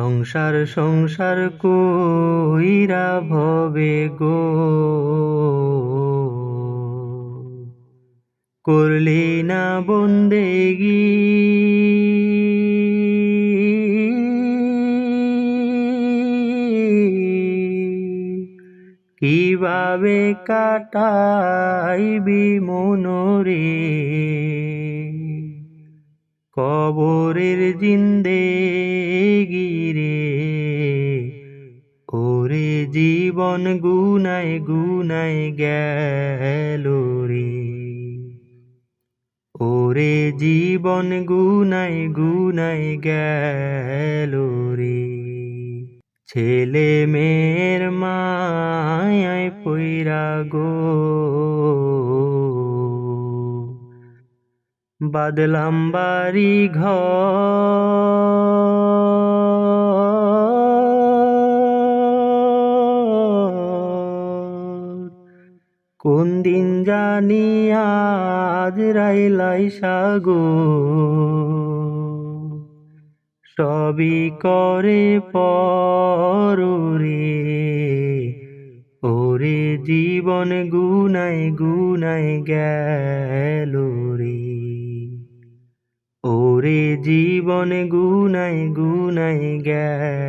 সংসার সংসার কইরা ভবে গো করলি না বন্দেগি। কিভাবে কাটাইবি মনরে কবরের জিন্দেগি রে। ওরে জীবন গুনায় গুনায় গেল রে। ওরে জীবন গুনায় গুনায় গেল রে। ছেলে মেয়ের মায়ায় পইরা গো বাদলাম বাড়ি ঘর। কোন দিন জানি আজ রাইলাই সাগো সবই করে পরে। ওরে জীবন গুনায় গুনায় গেল রে। ওরে জীবন গুনায় গুনায় গেল।